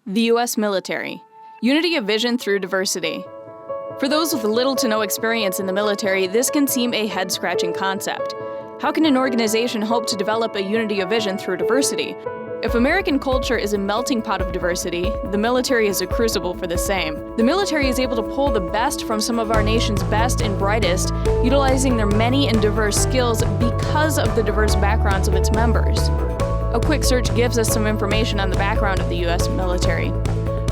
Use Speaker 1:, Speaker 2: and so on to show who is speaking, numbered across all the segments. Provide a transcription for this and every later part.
Speaker 1: The U.S. military. Unity of vision through diversity. For those with little to no experience in the military, this can seem a head-scratching concept. How can an organization hope to develop a unity of vision through diversity? If American culture is a melting pot of diversity, the military is a crucible for the same. The military is able to pull the best from some of our nation's best and brightest, utilizing their many and diverse skills because of the diverse backgrounds of its members. A quick search gives us some information on the background of the U.S. military.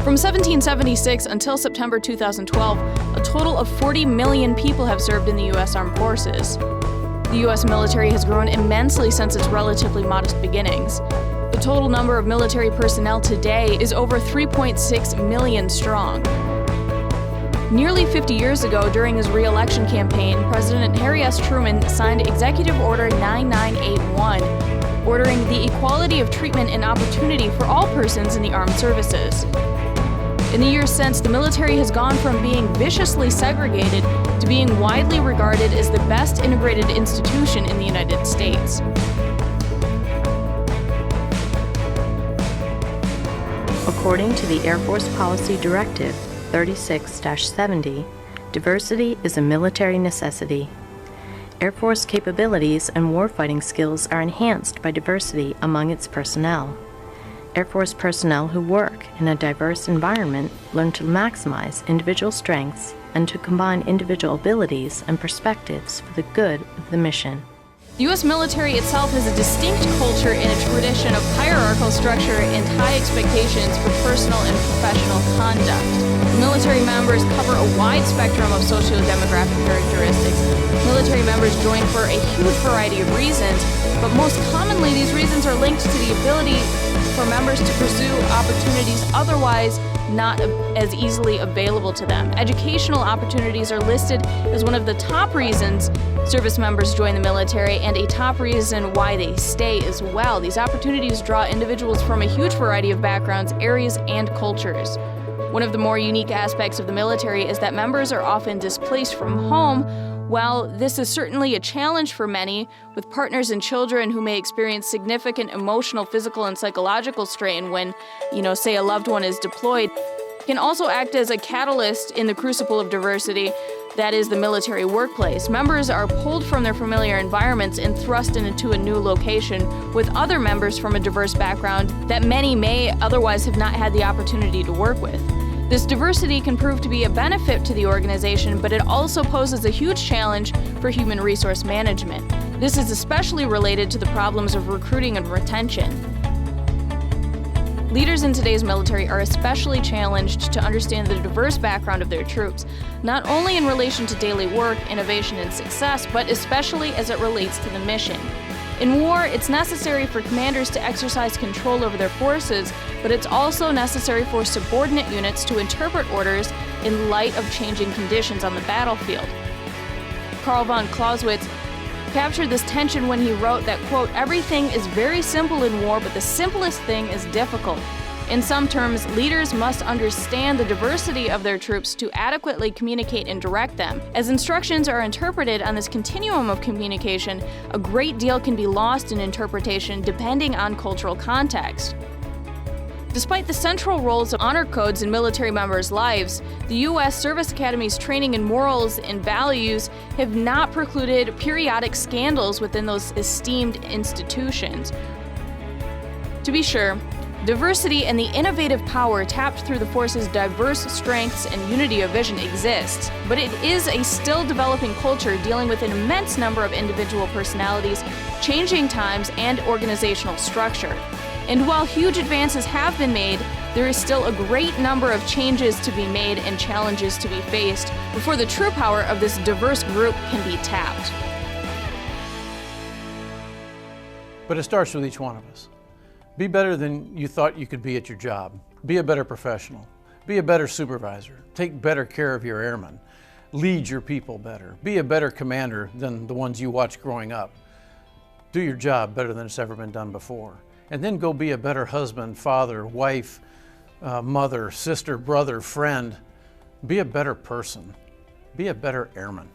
Speaker 1: From 1776 until September 2012, a total of 40 million people have served in the U.S. Armed Forces. The U.S. military has grown immensely since its relatively modest beginnings. The total number of military personnel today is over 3.6 million strong. Nearly 50 years ago, during his re-election campaign, President Harry S. Truman signed Executive Order 9981, ordering the equality of treatment and opportunity for all persons in the armed services. In the years since, the military has gone from being viciously segregated to being widely regarded as the best integrated institution in the United States.
Speaker 2: According to the Air Force Policy Directive 36-70, diversity is a military necessity. Air Force capabilities and warfighting skills are enhanced by diversity among its personnel. Air Force personnel who work in a diverse environment learn to maximize individual strengths and to combine individual abilities and perspectives for the good of the mission.
Speaker 1: The U.S. military itself has a distinct culture and a tradition of hierarchical structure and high expectations for personal and professional conduct. Military members cover a wide spectrum of socio-demographic characteristics. Military members join for a huge variety of reasons, but most commonly these reasons are linked to the ability for members to pursue opportunities otherwise not as easily available to them. Educational opportunities are listed as one of the top reasons service members join the military and a top reason why they stay as well. These opportunities draw individuals from a huge variety of backgrounds, areas, and cultures. One of the more unique aspects of the military is that members are often displaced from home. While this is certainly a challenge for many, with partners and children who may experience significant emotional, physical, and psychological strain when, say a loved one is deployed, it can also act as a catalyst in the crucible of diversity that is the military workplace. Members are pulled from their familiar environments and thrust into a new location with other members from a diverse background that many may otherwise have not had the opportunity to work with. This diversity can prove to be a benefit to the organization, but it also poses a huge challenge for human resource management. This is especially related to the problems of recruiting and retention. Leaders in today's military are especially challenged to understand the diverse background of their troops, not only in relation to daily work, innovation, and success, but especially as it relates to the mission. In war, it's necessary for commanders to exercise control over their forces, but it's also necessary for subordinate units to interpret orders in light of changing conditions on the battlefield. Karl von Clausewitz captured this tension when he wrote that, quote, "Everything is very simple in war, but the simplest thing is difficult." In some terms, leaders must understand the diversity of their troops to adequately communicate and direct them. As instructions are interpreted on this continuum of communication, a great deal can be lost in interpretation depending on cultural context. Despite the central roles of honor codes in military members' lives, the U.S. Service Academy's training in morals and values have not precluded periodic scandals within those esteemed institutions. To be sure, diversity and the innovative power tapped through the force's diverse strengths and unity of vision exists, but it is a still developing culture dealing with an immense number of individual personalities, changing times, and organizational structure. And while huge advances have been made, there is still a great number of changes to be made and challenges to be faced before the true power of this diverse group can be tapped.
Speaker 3: But it starts with each one of us. Be better than you thought you could be at your job. Be a better professional. Be a better supervisor. Take better care of your airmen. Lead your people better. Be a better commander than the ones you watched growing up. Do your job better than it's ever been done before. And then go be a better husband, father, wife, mother, sister, brother, friend. Be a better person. Be a better airman.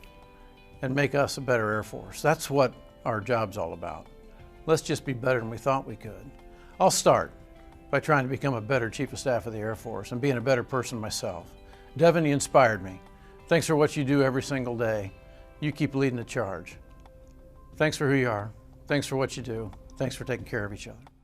Speaker 3: And make us a better Air Force. That's what our job's all about. Let's just be better than we thought we could. I'll start. by trying to become a better Chief of Staff of the Air Force and being a better person myself. Devin, you inspired me. Thanks for what you do every single day. You keep leading the charge. Thanks for who you are. Thanks for what you do. Thanks for taking care of each other.